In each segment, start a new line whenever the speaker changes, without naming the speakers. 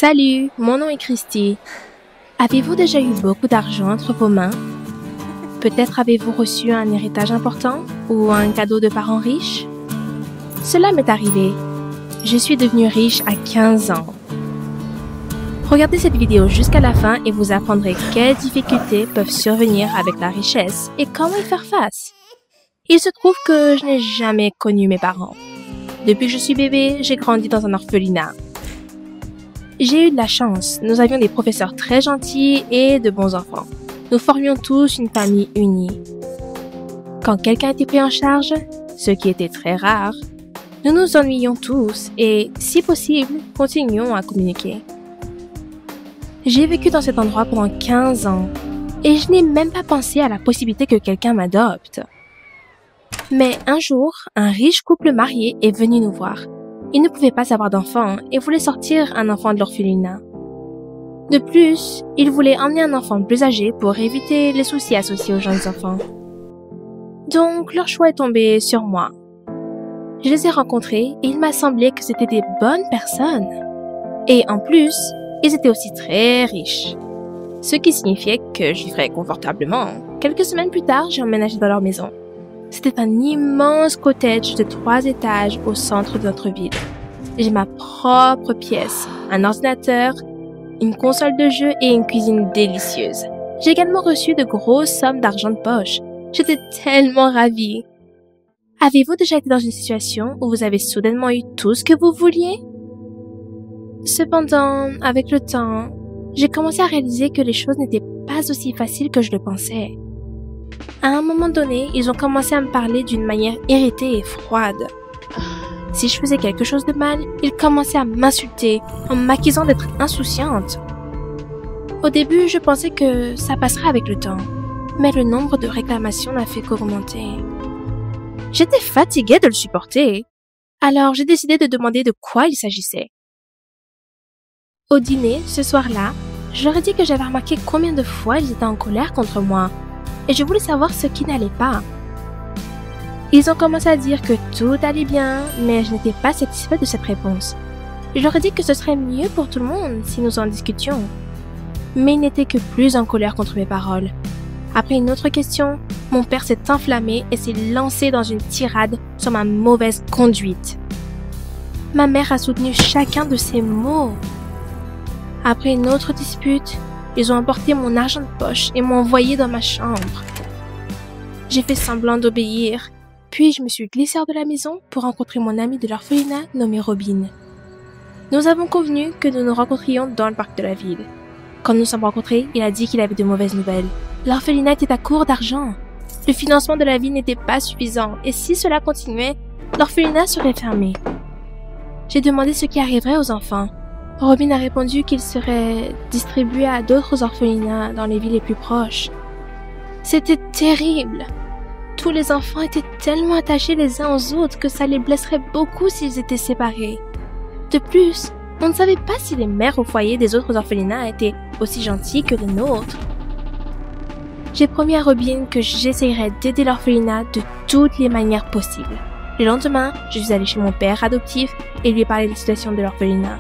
Salut, mon nom est Christy. Avez-vous déjà eu beaucoup d'argent entre vos mains? Peut-être avez-vous reçu un héritage important ou un cadeau de parents riches? Cela m'est arrivé. Je suis devenue riche à 15 ans. Regardez cette vidéo jusqu'à la fin et vous apprendrez quelles difficultés peuvent survenir avec la richesse et comment y faire face. Il se trouve que je n'ai jamais connu mes parents. Depuis que je suis bébé, j'ai grandi dans un orphelinat. J'ai eu de la chance, nous avions des professeurs très gentils et de bons enfants. Nous formions tous une famille unie. Quand quelqu'un était pris en charge, ce qui était très rare, nous nous ennuyions tous et, si possible, continuions à communiquer. J'ai vécu dans cet endroit pendant 15 ans et je n'ai même pas pensé à la possibilité que quelqu'un m'adopte. Mais un jour, un riche couple marié est venu nous voir. Ils ne pouvaient pas avoir d'enfant et voulaient sortir un enfant de l'orphelinat. De plus, ils voulaient emmener un enfant plus âgé pour éviter les soucis associés aux jeunes enfants. Donc, leur choix est tombé sur moi. Je les ai rencontrés et il m'a semblé que c'étaient des bonnes personnes. Et en plus, ils étaient aussi très riches. Ce qui signifiait que je vivrais confortablement. Quelques semaines plus tard, j'ai emménagé dans leur maison. C'était un immense cottage de 3 étages au centre de notre ville. J'ai ma propre pièce, un ordinateur, une console de jeu et une cuisine délicieuse. J'ai également reçu de grosses sommes d'argent de poche. J'étais tellement ravie. Avez-vous déjà été dans une situation où vous avez soudainement eu tout ce que vous vouliez? Cependant, avec le temps, j'ai commencé à réaliser que les choses n'étaient pas aussi faciles que je le pensais. À un moment donné, ils ont commencé à me parler d'une manière irritée et froide. Si je faisais quelque chose de mal, ils commençaient à m'insulter en m'accusant d'être insouciante. Au début, je pensais que ça passerait avec le temps, mais le nombre de réclamations n'a fait qu'augmenter. J'étais fatiguée de le supporter, alors j'ai décidé de demander de quoi il s'agissait. Au dîner, ce soir-là, je leur ai dit que j'avais remarqué combien de fois ils étaient en colère contre moi, et je voulais savoir ce qui n'allait pas. Ils ont commencé à dire que tout allait bien, mais je n'étais pas satisfaite de cette réponse. Je leur ai dit que ce serait mieux pour tout le monde si nous en discutions. Mais ils n'étaient que plus en colère contre mes paroles. Après une autre question, mon père s'est enflammé et s'est lancé dans une tirade sur ma mauvaise conduite. Ma mère a soutenu chacun de ses mots. Après une autre dispute, ils ont emporté mon argent de poche et m'ont envoyé dans ma chambre. J'ai fait semblant d'obéir, puis je me suis glissée hors de la maison pour rencontrer mon ami de l'orphelinat nommé Robin. Nous avons convenu que nous nous rencontrions dans le parc de la ville. Quand nous nous sommes rencontrés, il a dit qu'il avait de mauvaises nouvelles. L'orphelinat était à court d'argent. Le financement de la ville n'était pas suffisant et si cela continuait, l'orphelinat serait fermé. J'ai demandé ce qui arriverait aux enfants. Robin a répondu qu'il serait distribué à d'autres orphelinats dans les villes les plus proches. C'était terrible. Tous les enfants étaient tellement attachés les uns aux autres que ça les blesserait beaucoup s'ils étaient séparés. De plus, on ne savait pas si les mères au foyer des autres orphelinats étaient aussi gentilles que les nôtres. J'ai promis à Robin que j'essayerais d'aider l'orphelinat de toutes les manières possibles. Le lendemain, je suis allée chez mon père adoptif et lui ai parlé de la situation de l'orphelinat.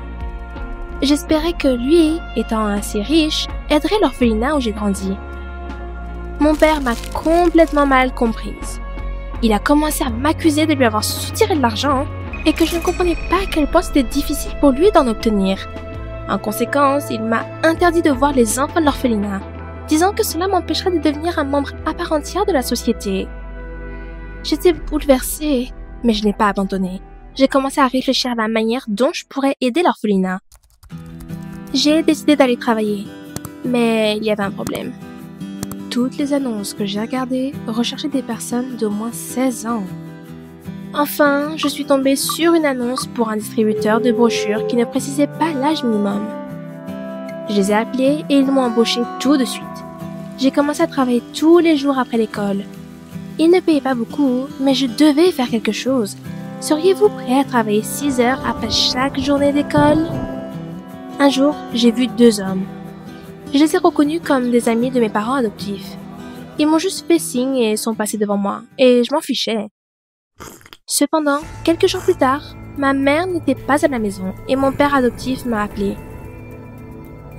J'espérais que lui, étant assez riche, aiderait l'orphelinat où j'ai grandi. Mon père m'a complètement mal comprise. Il a commencé à m'accuser de lui avoir soutiré de l'argent et que je ne comprenais pas à quel point c'était difficile pour lui d'en obtenir. En conséquence, il m'a interdit de voir les enfants de l'orphelinat, disant que cela m'empêcherait de devenir un membre à part entière de la société. J'étais bouleversée, mais je n'ai pas abandonné. J'ai commencé à réfléchir à la manière dont je pourrais aider l'orphelinat. J'ai décidé d'aller travailler, mais il y avait un problème. Toutes les annonces que j'ai regardées recherchaient des personnes d'au moins 16 ans. Enfin, je suis tombée sur une annonce pour un distributeur de brochures qui ne précisait pas l'âge minimum. Je les ai appelés et ils m'ont embauché tout de suite. J'ai commencé à travailler tous les jours après l'école. Ils ne payaient pas beaucoup, mais je devais faire quelque chose. Seriez-vous prêt à travailler 6 heures après chaque journée d'école? Un jour, j'ai vu 2 hommes. Je les ai reconnus comme des amis de mes parents adoptifs. Ils m'ont juste fait signe et sont passés devant moi, et je m'en fichais. Cependant, quelques jours plus tard, ma mère n'était pas à la maison et mon père adoptif m'a appelé.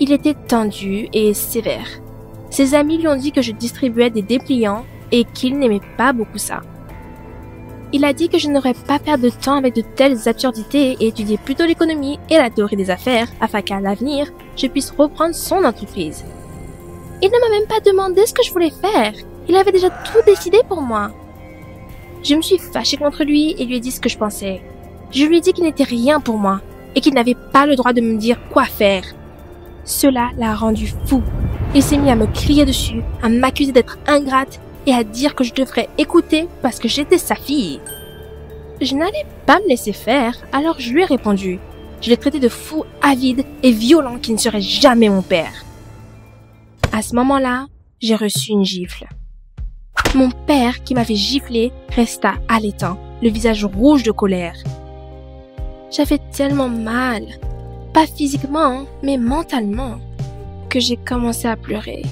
Il était tendu et sévère. Ses amis lui ont dit que je distribuais des dépliants et qu'il n'aimait pas beaucoup ça. Il a dit que je n'aurais pas perdre de temps avec de telles absurdités et étudier plutôt l'économie et la théorie des affaires afin qu'à l'avenir, je puisse reprendre son entreprise. Il ne m'a même pas demandé ce que je voulais faire. Il avait déjà tout décidé pour moi. Je me suis fâchée contre lui et lui ai dit ce que je pensais. Je lui ai dit qu'il n'était rien pour moi et qu'il n'avait pas le droit de me dire quoi faire. Cela l'a rendu fou. Il s'est mis à me crier dessus, à m'accuser d'être ingrate et à dire que je devrais écouter parce que j'étais sa fille. Je n'allais pas me laisser faire, alors je lui ai répondu. Je l'ai traité de fou avide et violent qui ne serait jamais mon père. À ce moment-là, j'ai reçu une gifle. Mon père, qui m'avait giflé, resta haletant, le visage rouge de colère. J'avais tellement mal, pas physiquement, mais mentalement, que j'ai commencé à pleurer.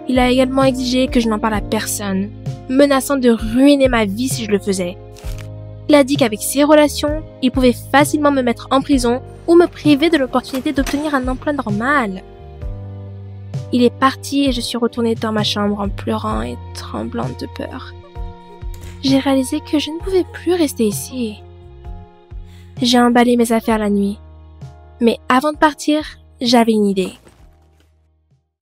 Il a également exigé que je n'en parle à personne, menaçant de ruiner ma vie si je le faisais. Il a dit qu'avec ses relations, il pouvait facilement me mettre en prison ou me priver de l'opportunité d'obtenir un emploi normal. Il est parti et je suis retournée dans ma chambre en pleurant et tremblante de peur. J'ai réalisé que je ne pouvais plus rester ici. J'ai emballé mes affaires la nuit. Mais avant de partir, j'avais une idée.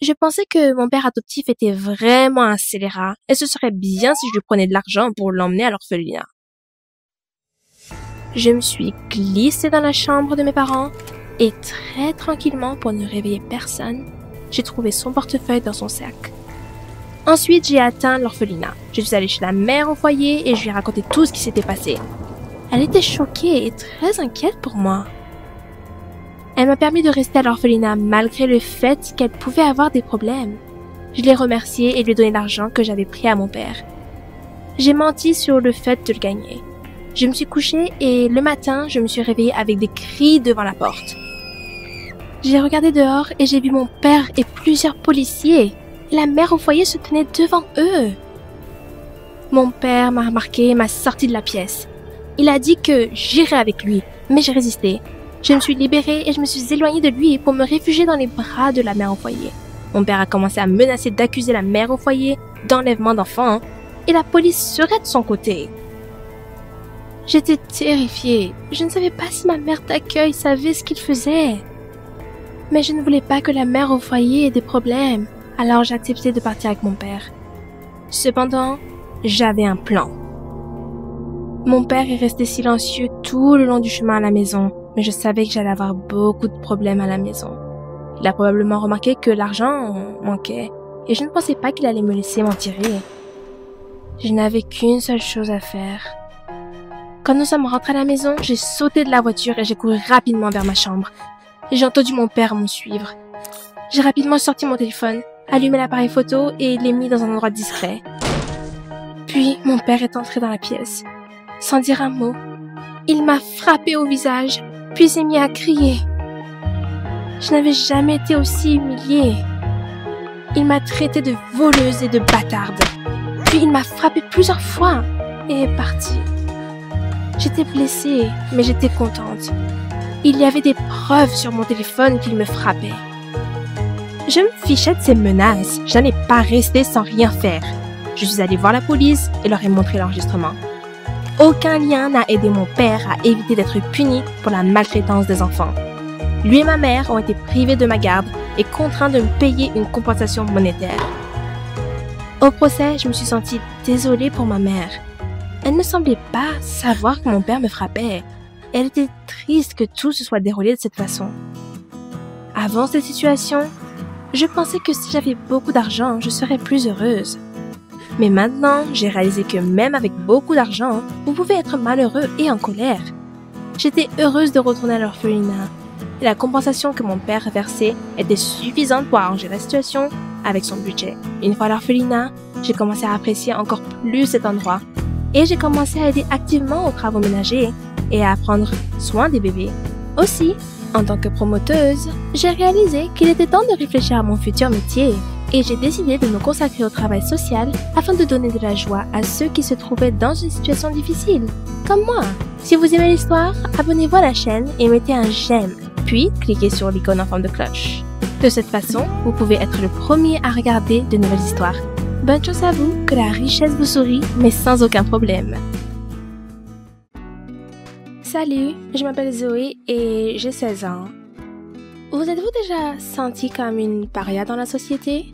Je pensais que mon père adoptif était vraiment un scélérat et ce serait bien si je lui prenais de l'argent pour l'emmener à l'orphelinat. Je me suis glissée dans la chambre de mes parents et très tranquillement, pour ne réveiller personne, j'ai trouvé son portefeuille dans son sac. Ensuite, j'ai atteint l'orphelinat. Je suis allée chez la mère au foyer et je lui ai raconté tout ce qui s'était passé. Elle était choquée et très inquiète pour moi. Elle m'a permis de rester à l'orphelinat malgré le fait qu'elle pouvait avoir des problèmes. Je l'ai remerciée et lui ai donné l'argent que j'avais pris à mon père. J'ai menti sur le fait de le gagner. Je me suis couchée et le matin, je me suis réveillée avec des cris devant la porte. J'ai regardé dehors et j'ai vu mon père et plusieurs policiers. La mère au foyer se tenait devant eux. Mon père m'a remarqué et m'a sorti de la pièce. Il a dit que j'irais avec lui, mais j'ai résisté. Je me suis libérée et je me suis éloignée de lui pour me réfugier dans les bras de la mère au foyer. Mon père a commencé à menacer d'accuser la mère au foyer d'enlèvement d'enfants et la police serait de son côté. J'étais terrifiée. Je ne savais pas si ma mère d'accueil savait ce qu'il faisait. Mais je ne voulais pas que la mère au foyer ait des problèmes, alors j'ai accepté de partir avec mon père. Cependant, j'avais un plan. Mon père est resté silencieux tout le long du chemin à la maison, mais je savais que j'allais avoir beaucoup de problèmes à la maison. Il a probablement remarqué que l'argent manquait, et je ne pensais pas qu'il allait me laisser m'en tirer. Je n'avais qu'une seule chose à faire. Quand nous sommes rentrés à la maison, j'ai sauté de la voiture et j'ai couru rapidement vers ma chambre. J'ai entendu mon père me suivre. J'ai rapidement sorti mon téléphone, allumé l'appareil photo et l'ai mis dans un endroit discret. Puis, mon père est entré dans la pièce. Sans dire un mot, il m'a frappé au visage, puis s'est mis à crier. Je n'avais jamais été aussi humiliée. Il m'a traité de voleuse et de bâtarde. Puis il m'a frappé plusieurs fois et est parti. J'étais blessée, mais j'étais contente. Il y avait des preuves sur mon téléphone qu'il me frappait. Je me fichais de ces menaces. Je n'allais pas rester sans rien faire. Je suis allée voir la police et leur ai montré l'enregistrement. Aucun lien n'a aidé mon père à éviter d'être puni pour la maltraitance des enfants. Lui et ma mère ont été privés de ma garde et contraints de me payer une compensation monétaire. Au procès, je me suis sentie désolée pour ma mère. Elle ne semblait pas savoir que mon père me frappait. Elle était triste que tout se soit déroulé de cette façon. Avant cette situation, je pensais que si j'avais beaucoup d'argent, je serais plus heureuse. Mais maintenant, j'ai réalisé que même avec beaucoup d'argent, vous pouvez être malheureux et en colère. J'étais heureuse de retourner à l'orphelinat. Et la compensation que mon père versait était suffisante pour arranger la situation avec son budget. Une fois à l'orphelinat, j'ai commencé à apprécier encore plus cet endroit. Et j'ai commencé à aider activement aux travaux ménagers et à prendre soin des bébés. Aussi, en tant que promoteuse, j'ai réalisé qu'il était temps de réfléchir à mon futur métier et j'ai décidé de me consacrer au travail social afin de donner de la joie à ceux qui se trouvaient dans une situation difficile, comme moi. Si vous aimez l'histoire, abonnez-vous à la chaîne et mettez un j'aime. puis cliquez sur l'icône en forme de cloche. De cette façon, vous pouvez être le premier à regarder de nouvelles histoires. Bonne chance à vous, que la richesse vous sourie, mais sans aucun problème. Salut, je m'appelle Zoé et j'ai 16 ans. Vous êtes-vous déjà senti comme une paria dans la société?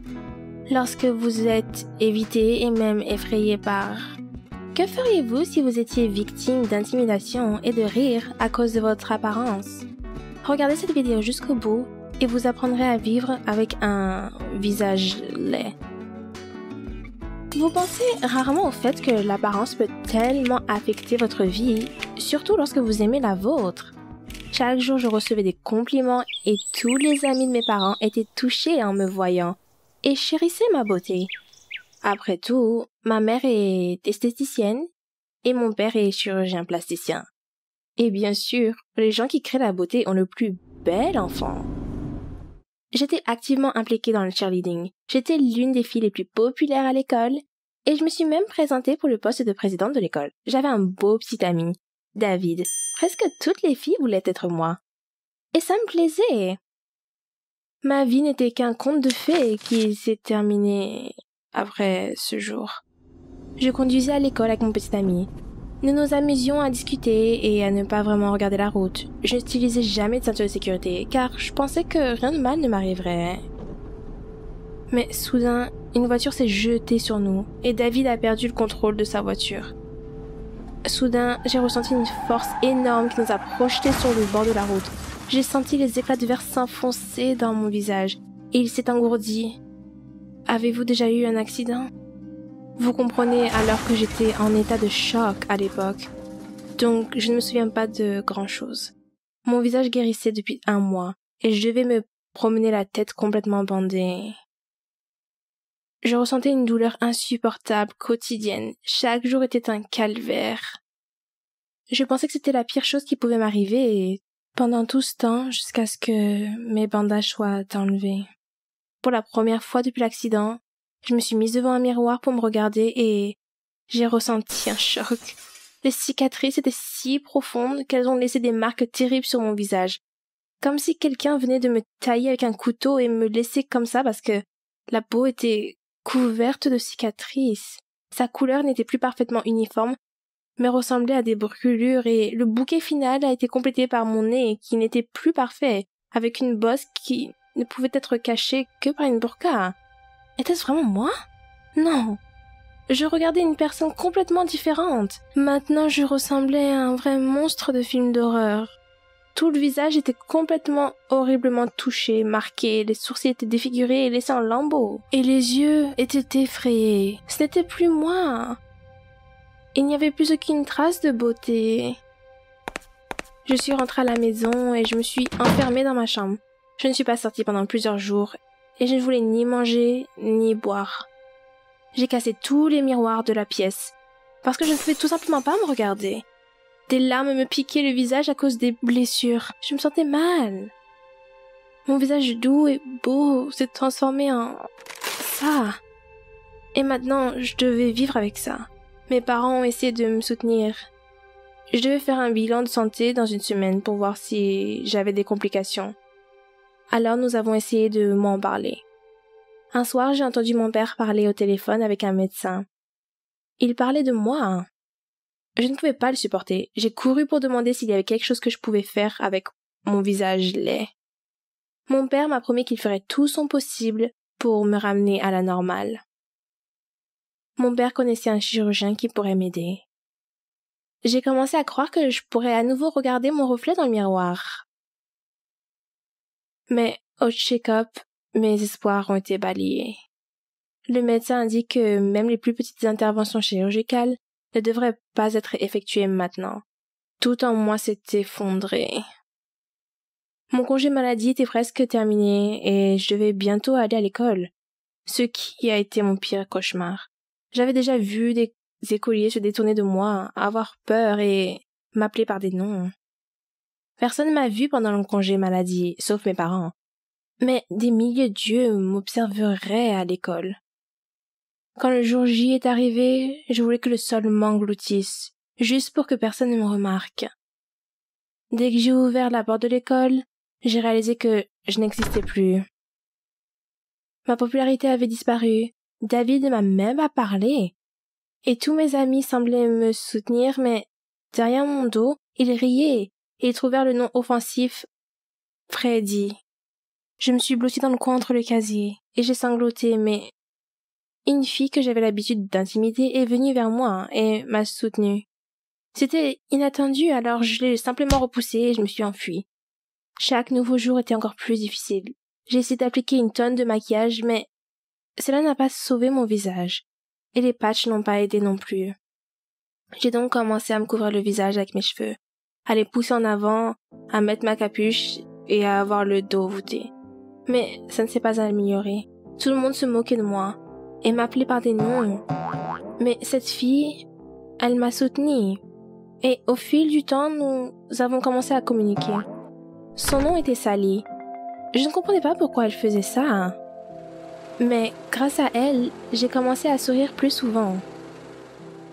Lorsque vous êtes évité et même effrayé par... Que feriez-vous si vous étiez victime d'intimidation et de rire à cause de votre apparence? Regardez cette vidéo jusqu'au bout et vous apprendrez à vivre avec un visage laid. Vous pensez rarement au fait que l'apparence peut tellement affecter votre vie, surtout lorsque vous aimez la vôtre. Chaque jour, je recevais des compliments et tous les amis de mes parents étaient touchés en me voyant et chérissaient ma beauté. Après tout, ma mère est esthéticienne et mon père est chirurgien plasticien. Et bien sûr, les gens qui créent la beauté ont le plus bel enfant. J'étais activement impliquée dans le cheerleading. J'étais l'une des filles les plus populaires à l'école et je me suis même présentée pour le poste de présidente de l'école. J'avais un beau petit ami, David. Presque toutes les filles voulaient être moi. Et ça me plaisait. Ma vie n'était qu'un conte de fées qui s'est terminé après ce jour. Je conduisais à l'école avec mon petit ami. Nous nous amusions à discuter et à ne pas vraiment regarder la route. Je n'utilisais jamais de ceinture de sécurité car je pensais que rien de mal ne m'arriverait. Mais soudain, une voiture s'est jetée sur nous et David a perdu le contrôle de sa voiture. Soudain, j'ai ressenti une force énorme qui nous a projetés sur le bord de la route. J'ai senti les éclats de verre s'enfoncer dans mon visage et il s'est engourdi. Avez-vous déjà eu un accident? Vous comprenez alors que j'étais en état de choc à l'époque. Donc, je ne me souviens pas de grand-chose. Mon visage guérissait depuis 1 mois et je devais me promener la tête complètement bandée. Je ressentais une douleur insupportable, quotidienne. Chaque jour était un calvaire. Je pensais que c'était la pire chose qui pouvait m'arriver et pendant tout ce temps, jusqu'à ce que mes bandages soient enlevés. Pour la première fois depuis l'accident, je me suis mise devant un miroir pour me regarder et j'ai ressenti un choc. Les cicatrices étaient si profondes qu'elles ont laissé des marques terribles sur mon visage. Comme si quelqu'un venait de me tailler avec un couteau et me laisser comme ça parce que la peau était couverte de cicatrices. Sa couleur n'était plus parfaitement uniforme, mais ressemblait à des brûlures et le bouquet final a été complété par mon nez qui n'était plus parfait, avec une bosse qui ne pouvait être cachée que par une burqa. Était-ce vraiment moi? Non. Je regardais une personne complètement différente. Maintenant, je ressemblais à un vrai monstre de film d'horreur. Tout le visage était complètement horriblement touché, marqué, les sourcils étaient défigurés et laissés en lambeaux. Et les yeux étaient effrayés. Ce n'était plus moi. Il n'y avait plus aucune trace de beauté. Je suis rentrée à la maison et je me suis enfermée dans ma chambre. Je ne suis pas sortie pendant plusieurs jours et je ne voulais ni manger ni boire. J'ai cassé tous les miroirs de la pièce parce que je ne pouvais tout simplement pas me regarder. Des larmes me piquaient le visage à cause des blessures. Je me sentais mal. Mon visage doux et beau s'est transformé en ça. Et maintenant, je devais vivre avec ça. Mes parents ont essayé de me soutenir. Je devais faire un bilan de santé dans 1 semaine pour voir si j'avais des complications. Alors nous avons essayé de m'en parler. Un soir, j'ai entendu mon père parler au téléphone avec un médecin. Il parlait de moi. Je ne pouvais pas le supporter. J'ai couru pour demander s'il y avait quelque chose que je pouvais faire avec mon visage laid. Mon père m'a promis qu'il ferait tout son possible pour me ramener à la normale. Mon père connaissait un chirurgien qui pourrait m'aider. J'ai commencé à croire que je pourrais à nouveau regarder mon reflet dans le miroir. Mais au check-up, mes espoirs ont été balayés. Le médecin indique que même les plus petites interventions chirurgicales ne devraient pas être effectuées maintenant. Tout en moi s'est effondré. Mon congé maladie était presque terminé et je devais bientôt aller à l'école, ce qui a été mon pire cauchemar. J'avais déjà vu des écoliers se détourner de moi, avoir peur et m'appeler par des noms. Personne ne m'a vu pendant le congé maladie, sauf mes parents. Mais des milliers d'yeux m'observeraient à l'école. Quand le jour J est arrivé, je voulais que le sol m'engloutisse, juste pour que personne ne me remarque. Dès que j'ai ouvert la porte de l'école, j'ai réalisé que je n'existais plus. Ma popularité avait disparu. David ne m'a même pas parlé. Et tous mes amis semblaient me soutenir, mais derrière mon dos, ils riaient et ils trouvèrent le nom offensif Freddy. Je me suis blottie dans le coin entre les casiers et j'ai sangloté, mais une fille que j'avais l'habitude d'intimider est venue vers moi et m'a soutenue. C'était inattendu, alors je l'ai simplement repoussé et je me suis enfuie. Chaque nouveau jour était encore plus difficile. J'ai essayé d'appliquer une tonne de maquillage, mais cela n'a pas sauvé mon visage. Et les patchs n'ont pas aidé non plus. J'ai donc commencé à me couvrir le visage avec mes cheveux, à les pousser en avant, à mettre ma capuche et à avoir le dos voûté. Mais ça ne s'est pas amélioré. Tout le monde se moquait de moi et m'appelait par des noms. Mais cette fille, elle m'a soutenue. Et au fil du temps, nous avons commencé à communiquer. Son nom était Sally. Je ne comprenais pas pourquoi elle faisait ça. Mais grâce à elle, j'ai commencé à sourire plus souvent.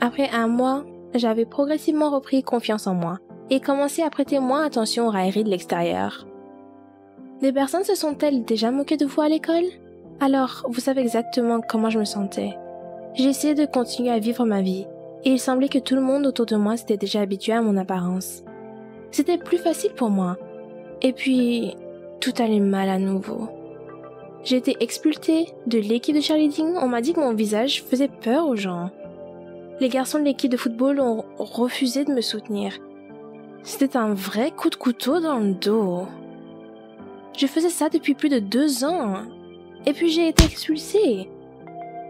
Après un mois, j'avais progressivement repris confiance en moi et commencé à prêter moins attention aux railleries de l'extérieur. Des personnes se sont-elles déjà moquées de vous à l'école? Alors, vous savez exactement comment je me sentais. J'ai essayé de continuer à vivre ma vie, et il semblait que tout le monde autour de moi s'était déjà habitué à mon apparence. C'était plus facile pour moi. Et puis, tout allait mal à nouveau. J'ai été expulsée de l'équipe de cheerleading. On m'a dit que mon visage faisait peur aux gens. Les garçons de l'équipe de football ont refusé de me soutenir. C'était un vrai coup de couteau dans le dos. Je faisais ça depuis plus de 2 ans. Et puis j'ai été expulsée.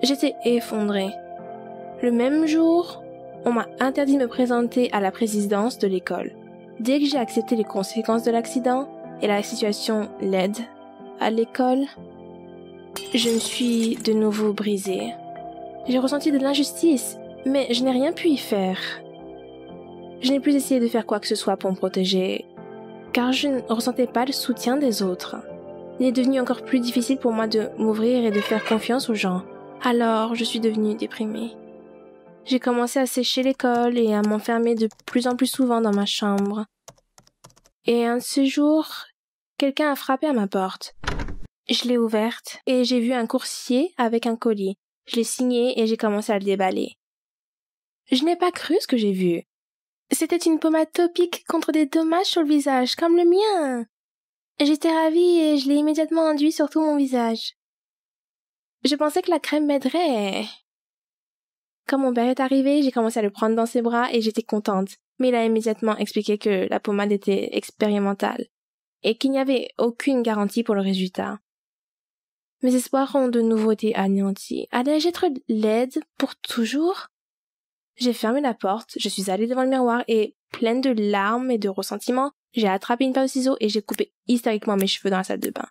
J'étais effondrée. Le même jour, on m'a interdit de me présenter à la présidence de l'école. Dès que j'ai accepté les conséquences de l'accident et la situation laide à l'école, je me suis de nouveau brisée. J'ai ressenti de l'injustice, mais je n'ai rien pu y faire. Je n'ai plus essayé de faire quoi que ce soit pour me protéger, car je ne ressentais pas le soutien des autres. Il est devenu encore plus difficile pour moi de m'ouvrir et de faire confiance aux gens. Alors, je suis devenue déprimée. J'ai commencé à sécher l'école et à m'enfermer de plus en plus souvent dans ma chambre. Et un de ces jours, quelqu'un a frappé à ma porte. Je l'ai ouverte et j'ai vu un coursier avec un colis. Je l'ai signé et j'ai commencé à le déballer. Je n'ai pas cru ce que j'ai vu. C'était une pommade topique contre des dommages sur le visage, comme le mien. J'étais ravie et je l'ai immédiatement enduit sur tout mon visage. Je pensais que la crème m'aiderait. Quand mon père est arrivé, j'ai commencé à le prendre dans ses bras et j'étais contente. Mais il a immédiatement expliqué que la pommade était expérimentale et qu'il n'y avait aucune garantie pour le résultat. Mes espoirs ont de nouveau été anéantis. Allais-je être laide pour toujours? J'ai fermé la porte, je suis allée devant le miroir et, pleine de larmes et de ressentiment, j'ai attrapé une paire de ciseaux et j'ai coupé hystériquement mes cheveux dans la salle de bain.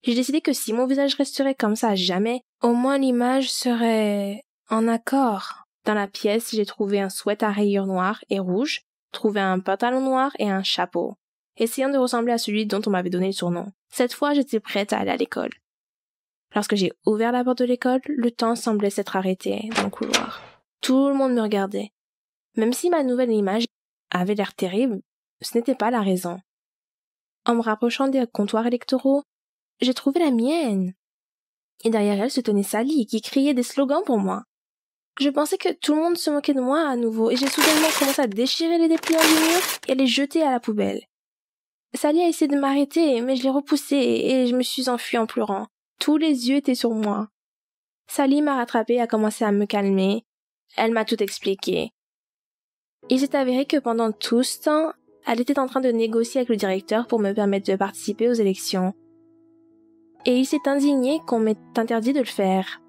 J'ai décidé que si mon visage resterait comme ça à jamais, au moins l'image serait en accord. Dans la pièce, j'ai trouvé un sweat à rayures noires et rouges, trouvé un pantalon noir et un chapeau, essayant de ressembler à celui dont on m'avait donné le surnom. Cette fois, j'étais prête à aller à l'école. Lorsque j'ai ouvert la porte de l'école, le temps semblait s'être arrêté dans le couloir. Tout le monde me regardait. Même si ma nouvelle image avait l'air terrible, ce n'était pas la raison. En me rapprochant des comptoirs électoraux, j'ai trouvé la mienne. Et derrière elle se tenait Sally, qui criait des slogans pour moi. Je pensais que tout le monde se moquait de moi à nouveau, et j'ai soudainement commencé à déchirer les dépliants du mur et à les jeter à la poubelle. Sally a essayé de m'arrêter, mais je l'ai repoussée et je me suis enfuie en pleurant. Tous les yeux étaient sur moi. Sally m'a rattrapée et a commencé à me calmer. Elle m'a tout expliqué. Il s'est avéré que pendant tout ce temps, elle était en train de négocier avec le directeur pour me permettre de participer aux élections. Et il s'est indigné qu'on m'ait interdit de le faire.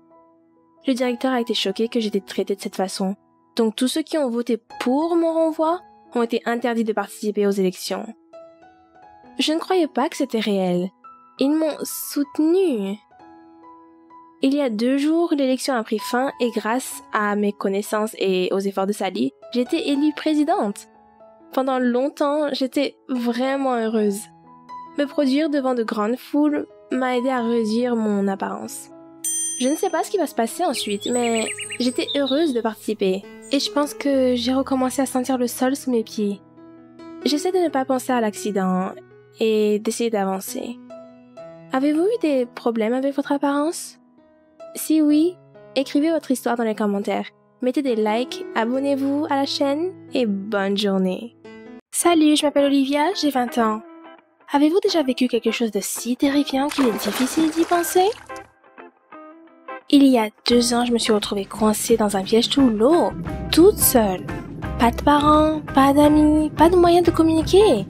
Le directeur a été choqué que j'étais traitée de cette façon. Donc tous ceux qui ont voté pour mon renvoi ont été interdits de participer aux élections. Je ne croyais pas que c'était réel. Ils m'ont soutenue. Il y a 2 jours, l'élection a pris fin et grâce à mes connaissances et aux efforts de Sally, j'ai été élue présidente. Pendant longtemps, j'étais vraiment heureuse. Me produire devant de grandes foules m'a aidé à réduire mon apparence. Je ne sais pas ce qui va se passer ensuite, mais j'étais heureuse de participer. Et je pense que j'ai recommencé à sentir le sol sous mes pieds. J'essaie de ne pas penser à l'accident et d'essayer d'avancer. Avez-vous eu des problèmes avec votre apparence? Si oui, écrivez votre histoire dans les commentaires. Mettez des likes, abonnez-vous à la chaîne et bonne journée. Salut, je m'appelle Olivia, j'ai 20 ans. Avez-vous déjà vécu quelque chose de si terrifiant qu'il est difficile d'y penser? Il y a 2 ans, je me suis retrouvée coincée dans un piège sous l'eau, toute seule. Pas de parents, pas d'amis, pas de moyen de communiquer.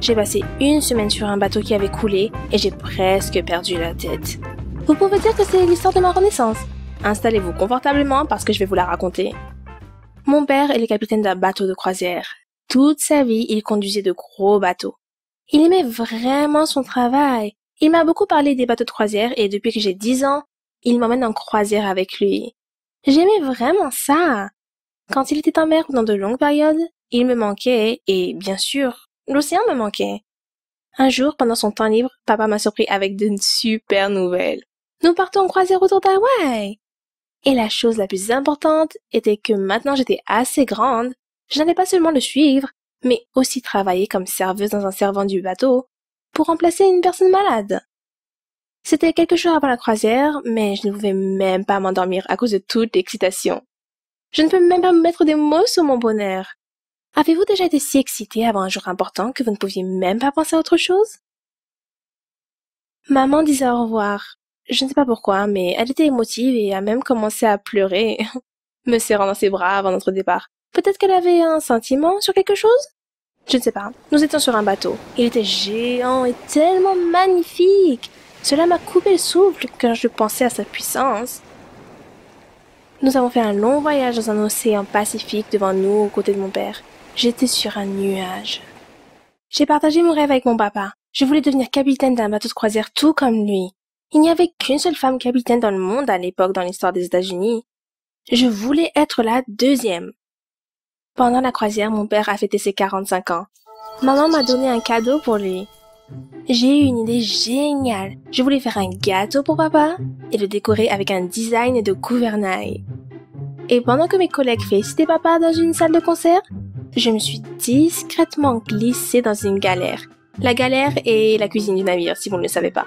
J'ai passé 1 semaine sur un bateau qui avait coulé et j'ai presque perdu la tête. Vous pouvez dire que c'est l'histoire de ma renaissance. Installez-vous confortablement parce que je vais vous la raconter. Mon père est le capitaine d'un bateau de croisière. Toute sa vie, il conduisait de gros bateaux. Il aimait vraiment son travail. Il m'a beaucoup parlé des bateaux de croisière et depuis que j'ai 10 ans, il m'emmène en croisière avec lui. J'aimais vraiment ça. Quand il était en mer pendant de longues périodes, il me manquait et, bien sûr, l'océan me manquait. Un jour, pendant son temps libre, papa m'a surpris avec de super nouvelles. Nous partons en croisière autour d'Hawaï. Et la chose la plus importante était que maintenant j'étais assez grande, je n'allais pas seulement le suivre, mais aussi travailler comme serveuse dans un servant du bateau pour remplacer une personne malade. C'était quelques jours avant la croisière, mais je ne pouvais même pas m'endormir à cause de toute l'excitation. Je ne peux même pas mettre des mots sur mon bonheur. Avez-vous déjà été si excité avant un jour important que vous ne pouviez même pas penser à autre chose? Maman disait au revoir. Je ne sais pas pourquoi, mais elle était émotive et a même commencé à pleurer, me serrant dans ses bras avant notre départ. Peut-être qu'elle avait un sentiment sur quelque chose? Je ne sais pas. Nous étions sur un bateau. Il était géant et tellement magnifique. Cela m'a coupé le souffle quand je pensais à sa puissance. Nous avons fait un long voyage dans un océan Pacifique devant nous aux côtés de mon père. J'étais sur un nuage. J'ai partagé mon rêve avec mon papa. Je voulais devenir capitaine d'un bateau de croisière tout comme lui. Il n'y avait qu'une seule femme capitaine dans le monde à l'époque dans l'histoire des États-Unis. Je voulais être la 2e. Pendant la croisière, mon père a fêté ses 45 ans. Maman m'a donné un cadeau pour lui. J'ai eu une idée géniale. Je voulais faire un gâteau pour papa et le décorer avec un design de gouvernail. Et pendant que mes collègues félicitaient papa dans une salle de concert, je me suis discrètement glissée dans une galère. La galère est la cuisine du navire, si vous ne le savez pas.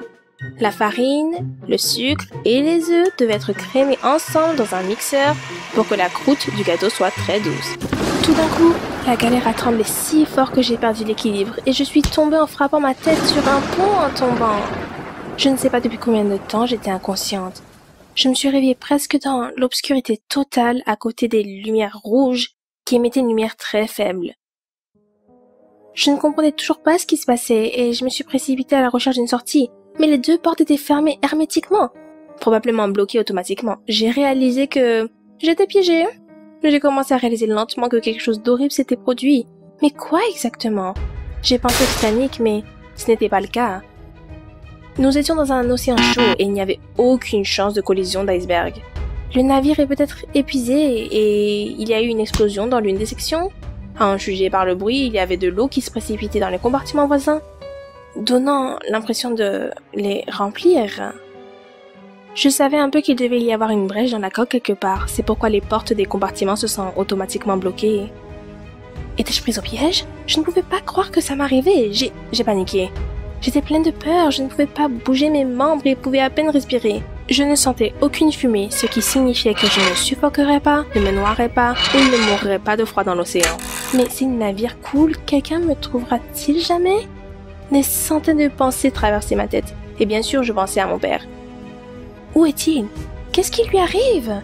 La farine, le sucre et les œufs devaient être crémés ensemble dans un mixeur pour que la croûte du gâteau soit très douce. Tout d'un coup, la galère a tremblé si fort que j'ai perdu l'équilibre et je suis tombée en frappant ma tête sur un pont en tombant. Je ne sais pas depuis combien de temps j'étais inconsciente. Je me suis réveillée presque dans l'obscurité totale à côté des lumières rouges qui émettaient une lumière très faible. Je ne comprenais toujours pas ce qui se passait et je me suis précipitée à la recherche d'une sortie. Mais les 2 portes étaient fermées hermétiquement, probablement bloquées automatiquement. J'ai réalisé que j'étais piégée. J'ai commencé à réaliser lentement que quelque chose d'horrible s'était produit. Mais quoi exactement? J'ai pensé au Titanic, mais ce n'était pas le cas. Nous étions dans un océan chaud et il n'y avait aucune chance de collision d'iceberg. Le navire est peut-être épuisé et il y a eu une explosion dans l'une des sections. À en juger par le bruit, il y avait de l'eau qui se précipitait dans les compartiments voisins, donnant l'impression de les remplir. Je savais un peu qu'il devait y avoir une brèche dans la coque quelque part, c'est pourquoi les portes des compartiments se sont automatiquement bloquées. Étais-je prise au piège? Je ne pouvais pas croire que ça m'arrivait, j'ai paniqué. J'étais pleine de peur, je ne pouvais pas bouger mes membres et pouvais à peine respirer. Je ne sentais aucune fumée, ce qui signifiait que je ne suffoquerais pas, ne me noierais pas ou ne mourrais pas de froid dans l'océan. Mais si le navire coule, quelqu'un me trouvera-t-il jamais? Des centaines de pensées traversaient ma tête, et bien sûr je pensais à mon père. Où est-il? Qu'est-ce qui lui arrive?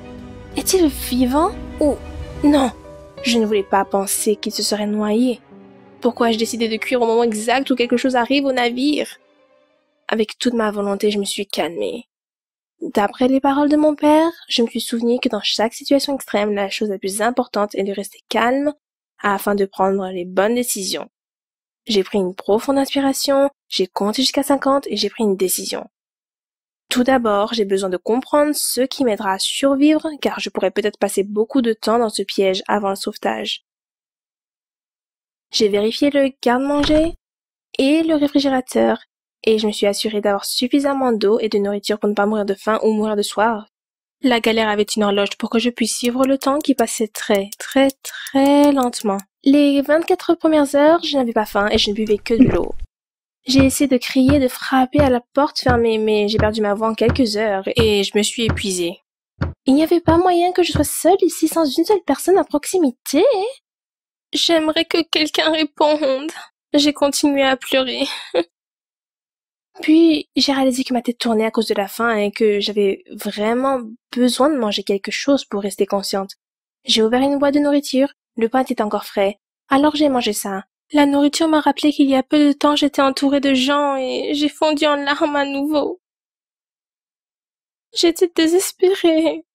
Est-il vivant? Ou... Non, je ne voulais pas penser qu'il se serait noyé. Pourquoi ai-je décidé de cuire au moment exact où quelque chose arrive au navire? Avec toute ma volonté, je me suis calmée. D'après les paroles de mon père, je me suis souvenu que dans chaque situation extrême, la chose la plus importante est de rester calme afin de prendre les bonnes décisions. J'ai pris une profonde inspiration, j'ai compté jusqu'à 50 et j'ai pris une décision. Tout d'abord, j'ai besoin de comprendre ce qui m'aidera à survivre car je pourrais peut-être passer beaucoup de temps dans ce piège avant le sauvetage. J'ai vérifié le garde-manger et le réfrigérateur et je me suis assurée d'avoir suffisamment d'eau et de nourriture pour ne pas mourir de faim ou mourir de soif. La galère avait une horloge pour que je puisse suivre le temps qui passait très lentement. Les 24 premières heures, je n'avais pas faim et je ne buvais que de l'eau. J'ai essayé de crier, de frapper à la porte fermée, mais j'ai perdu ma voix en quelques heures et je me suis épuisée. Il n'y avait pas moyen que je sois seule ici sans une seule personne à proximité. J'aimerais que quelqu'un réponde. J'ai continué à pleurer. Puis, j'ai réalisé que ma tête tournait à cause de la faim et que j'avais vraiment besoin de manger quelque chose pour rester consciente. J'ai ouvert une boîte de nourriture, le pain était encore frais. Alors j'ai mangé ça. La nourriture m'a rappelé qu'il y a peu de temps j'étais entourée de gens et j'ai fondu en larmes à nouveau. J'étais désespérée.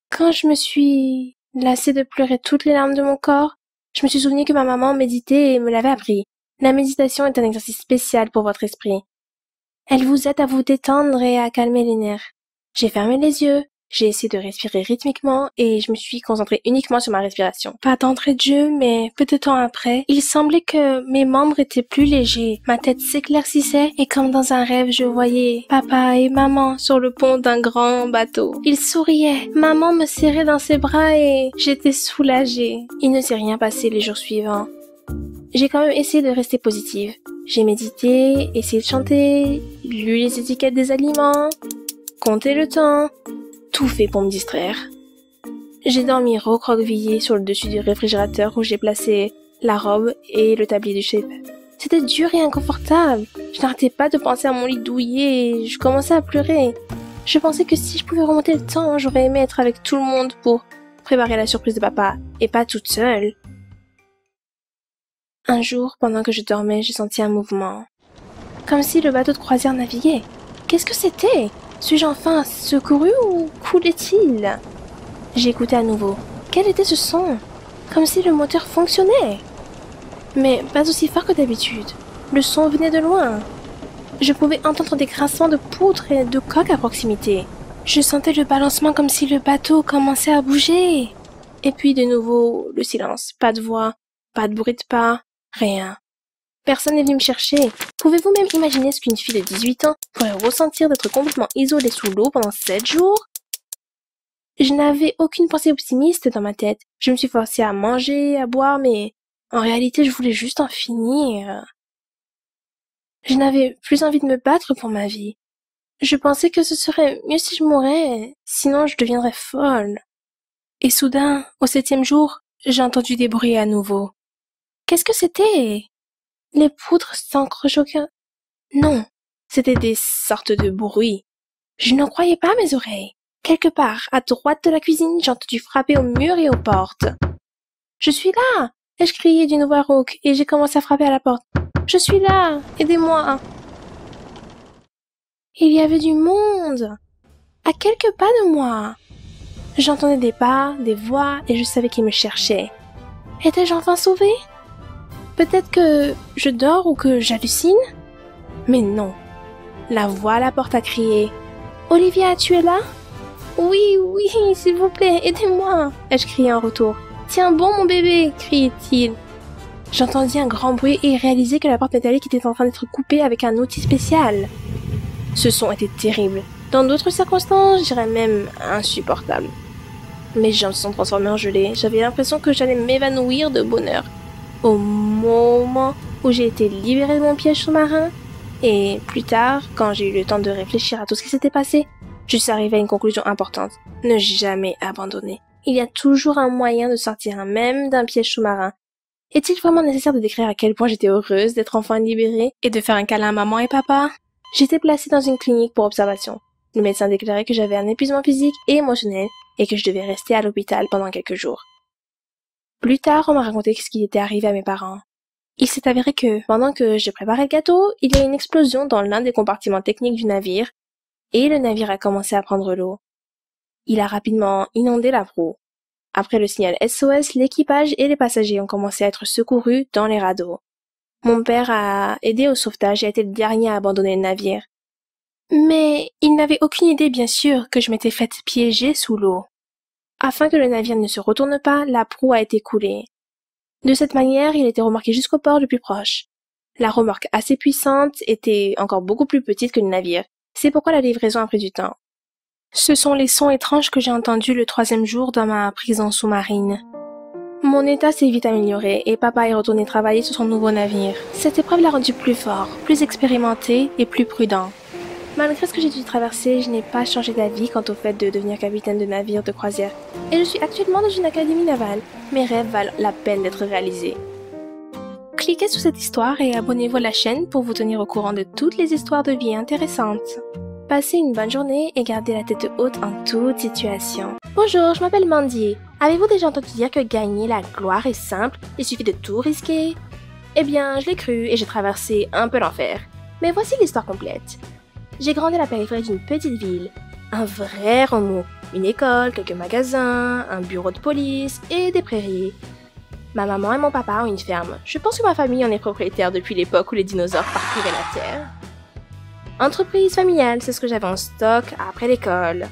Quand je me suis lassée de pleurer toutes les larmes de mon corps, je me suis souvenu que ma maman méditait et me l'avait appris. La méditation est un exercice spécial pour votre esprit. Elle vous aide à vous détendre et à calmer les nerfs. J'ai fermé les yeux, j'ai essayé de respirer rythmiquement et je me suis concentrée uniquement sur ma respiration. Pas d'entrée de jeu, mais peu de temps après, il semblait que mes membres étaient plus légers. Ma tête s'éclaircissait et comme dans un rêve, je voyais papa et maman sur le pont d'un grand bateau. Ils souriaient, maman me serrait dans ses bras et j'étais soulagée. Il ne s'est rien passé les jours suivants. J'ai quand même essayé de rester positive. J'ai médité, essayé de chanter, lu les étiquettes des aliments, compté le temps, tout fait pour me distraire. J'ai dormi recroquevillée sur le dessus du réfrigérateur où j'ai placé la robe et le tablier du chef. C'était dur et inconfortable. Je n'arrêtais pas de penser à mon lit douillet et je commençais à pleurer. Je pensais que si je pouvais remonter le temps, j'aurais aimé être avec tout le monde pour préparer la surprise de papa et pas toute seule. Un jour, pendant que je dormais, j'ai senti un mouvement. Comme si le bateau de croisière naviguait. Qu'est-ce que c'était? Suis-je enfin secouru ou coulait-il? J'ai écouté à nouveau. Quel était ce son? Comme si le moteur fonctionnait. Mais pas aussi fort que d'habitude. Le son venait de loin. Je pouvais entendre des grincements de poutres et de coques à proximité. Je sentais le balancement comme si le bateau commençait à bouger. Et puis de nouveau, le silence. Pas de voix, pas de bruit de pas. Rien. Personne n'est venu me chercher. Pouvez-vous même imaginer ce qu'une fille de 18 ans pourrait ressentir d'être complètement isolée sous l'eau pendant 7 jours? Je n'avais aucune pensée optimiste dans ma tête. Je me suis forcée à manger, à boire, mais en réalité, je voulais juste en finir. Je n'avais plus envie de me battre pour ma vie. Je pensais que ce serait mieux si je mourais, sinon je deviendrais folle. Et soudain, au 7e jour, j'ai entendu des bruits à nouveau. Qu'est-ce que c'était? Les poutres s'entrechoquaient. Non, c'était des sortes de bruits. Je n'en croyais pas à mes oreilles. Quelque part, à droite de la cuisine, j'ai entendu frapper au mur et aux portes. « Je suis là !» ai-je crié d'une voix rauque et j'ai commencé à frapper à la porte. « Je suis là! Aidez-moi !» Il y avait du monde! À quelques pas de moi! J'entendais des pas, des voix et je savais qu'ils me cherchaient. Étais-je enfin sauvée? Peut-être que je dors ou que j'hallucine? Mais non. La voix à la porte a crié. « Olivia, tu es là? »« Oui, oui, s'il vous plaît, aidez-moi » ai-je crié en retour. « Tiens bon, mon bébé » criait-il. J'entendis un grand bruit et réalisai que la porte métallique était en train d'être coupée avec un outil spécial. Ce son était terrible. Dans d'autres circonstances, je dirais même insupportable. Mes jambes se sont transformées en gelée. J'avais l'impression que j'allais m'évanouir de bonheur. Au moment où j'ai été libérée de mon piège sous-marin, et plus tard, quand j'ai eu le temps de réfléchir à tout ce qui s'était passé, je suis arrivée à une conclusion importante. Ne jamais abandonner. Il y a toujours un moyen de sortir même d'un piège sous-marin. Est-il vraiment nécessaire de décrire à quel point j'étais heureuse d'être enfin libérée et de faire un câlin à maman et papa? J'étais placée dans une clinique pour observation. Le médecin déclarait que j'avais un épuisement physique et émotionnel et que je devais rester à l'hôpital pendant quelques jours. Plus tard, on m'a raconté ce qui était arrivé à mes parents. Il s'est avéré que, pendant que je préparais le gâteau, il y a eu une explosion dans l'un des compartiments techniques du navire, et le navire a commencé à prendre l'eau. Il a rapidement inondé la proue. Après le signal SOS, l'équipage et les passagers ont commencé à être secourus dans les radeaux. Mon père a aidé au sauvetage et a été le dernier à abandonner le navire. Mais il n'avait aucune idée, bien sûr, que je m'étais faite piéger sous l'eau. Afin que le navire ne se retourne pas, la proue a été coulée. De cette manière, il était remorqué jusqu'au port le plus proche. La remorque assez puissante était encore beaucoup plus petite que le navire. C'est pourquoi la livraison a pris du temps. Ce sont les sons étranges que j'ai entendus le 3e jour dans ma prison sous-marine. Mon état s'est vite amélioré et papa est retourné travailler sur son nouveau navire. Cette épreuve l'a rendu plus fort, plus expérimenté et plus prudent. Malgré ce que j'ai dû traverser, je n'ai pas changé d'avis quant au fait de devenir capitaine de navire de croisière. Et je suis actuellement dans une académie navale. Mes rêves valent la peine d'être réalisés. Cliquez sur cette histoire et abonnez-vous à la chaîne pour vous tenir au courant de toutes les histoires de vie intéressantes. Passez une bonne journée et gardez la tête haute en toute situation. Bonjour, je m'appelle Mandy. Avez-vous déjà entendu dire que gagner la gloire est simple, il suffit de tout risquer? Eh bien, je l'ai cru et j'ai traversé un peu l'enfer. Mais voici l'histoire complète. J'ai grandi à la périphérie d'une petite ville. Un vrai remous. Une école, quelques magasins, un bureau de police et des prairies. Ma maman et mon papa ont une ferme. Je pense que ma famille en est propriétaire depuis l'époque où les dinosaures parcouraient la Terre. Entreprise familiale, c'est ce que j'avais en stock après l'école.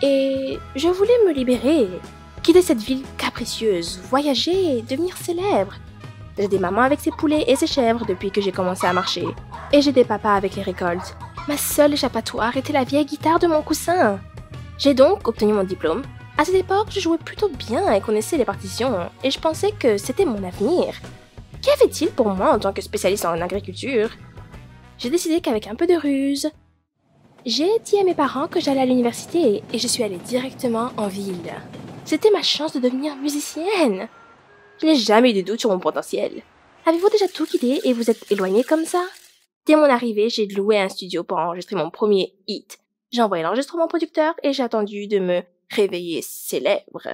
Et je voulais me libérer, quitter cette ville capricieuse, voyager, devenir célèbre. J'ai des mamans avec ses poulets et ses chèvres depuis que j'ai commencé à marcher. Et j'ai des papas avec les récoltes. Ma seule échappatoire était la vieille guitare de mon cousin. J'ai donc obtenu mon diplôme. À cette époque, je jouais plutôt bien et connaissais les partitions, et je pensais que c'était mon avenir. Qu'y avait-il pour moi en tant que spécialiste en agriculture? J'ai décidé qu'avec un peu de ruse, j'ai dit à mes parents que j'allais à l'université et je suis allée directement en ville. C'était ma chance de devenir musicienne. Je n'ai jamais eu de doute sur mon potentiel. Avez-vous déjà tout quitté et vous êtes éloigné comme ça? Dès mon arrivée, j'ai loué un studio pour enregistrer mon premier hit. J'ai envoyé l'enregistrement au producteur et j'ai attendu de me réveiller célèbre.